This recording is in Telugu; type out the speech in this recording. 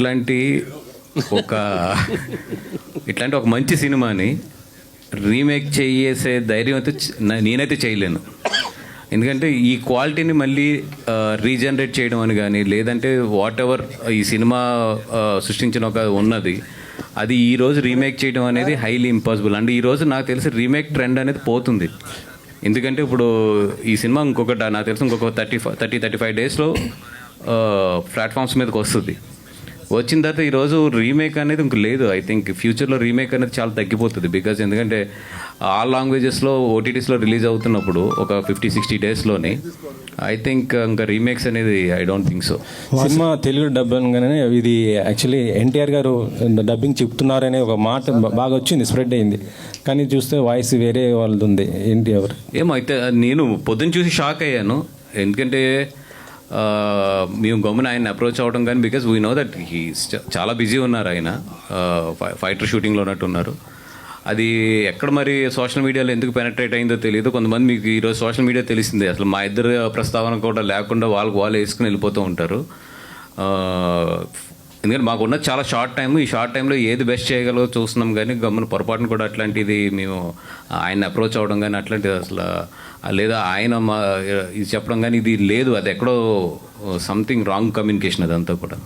ఇట్లాంటి ఒక ఇట్లాంటి ఒక మంచి సినిమాని రీమేక్ చేసే ధైర్యం అయితే నేనైతే చేయలేను. ఎందుకంటే ఈ క్వాలిటీని మళ్ళీ రీజనరేట్ చేయడం అని కానీ, లేదంటే వాట్ ఎవర్ ఈ సినిమా సృష్టించిన ఒక ఉన్నది అది ఈరోజు రీమేక్ చేయడం అనేది హైలీ ఇంపాసిబుల్. అండ్ ఈరోజు నాకు తెలిసి రీమేక్ ట్రెండ్ అనేది పోతుంది. ఎందుకంటే ఇప్పుడు ఈ సినిమా నాకు తెలిసి ఇంకొక 35 డేస్లో ప్లాట్ఫామ్స్ మీదకి వస్తుంది. వచ్చిన తర్వాత ఈరోజు రీమేక్ అనేది ఇంక లేదు. ఐ థింక్ ఫ్యూచర్లో రీమేక్ అనేది చాలా తగ్గిపోతుంది. బికాజ్ ఎందుకంటే ఆల్ లాంగ్వేజెస్లో ఓటీటీస్లో రిలీజ్ అవుతున్నప్పుడు ఒక 50-60 డేస్లోనే ఐ థింక్ ఇంకా రీమేక్స్ అనేది I don't think so. Cinema Telugu dub అనగానే ఇది యాక్చువల్లీ ఎన్టీఆర్ గారు డబ్బింగ్ చెప్తున్నారనే ఒక మాట బాగా వచ్చింది, స్ప్రెడ్ అయింది. కానీ చూస్తే వాయిస్ వేరే వాళ్ళది ఉంది. ఏంటి ఎవరు ఏమో అయితే నేను పొద్దున్న చూసి షాక్ అయ్యాను. ఎందుకంటే మేము గమ్మున ఆయన అప్రోచ్ అవ్వడం కానీ, because we know that he చాలా బిజీ ఉన్నారు. ఆయన ఫైటర్ షూటింగ్లో ఉన్నట్టున్నారు. అది ఎక్కడ మరి సోషల్ మీడియాలో ఎందుకు పెనట్రేట్ అయిందో తెలియదు. కొంతమంది మీకు ఈరోజు సోషల్ మీడియా తెలిసిందే, అసలు మా ఇద్దరు ప్రస్తావన కూడా లేకుండా వాళ్ళు వేసుకుని వెళ్ళిపోతూ ఉంటారు. ఎందుకంటే మాకున్న చాలా షార్ట్ టైం, ఈ షార్ట్ టైంలో ఏది బెస్ట్ చేయగలదో చూస్తున్నాం. కానీ గమ్మున పొరపాటును కూడా అట్లాంటిది మేము ఆయన అప్రోచ్ అవ్వడం కానీ అట్లాంటిది అసలు లేదా ఆయన ఇది చెప్పడం కానీ ఇది లేదు. అది ఎక్కడో సంథింగ్ రాంగ్ కమ్యూనికేషన్ అదంతా కూడా.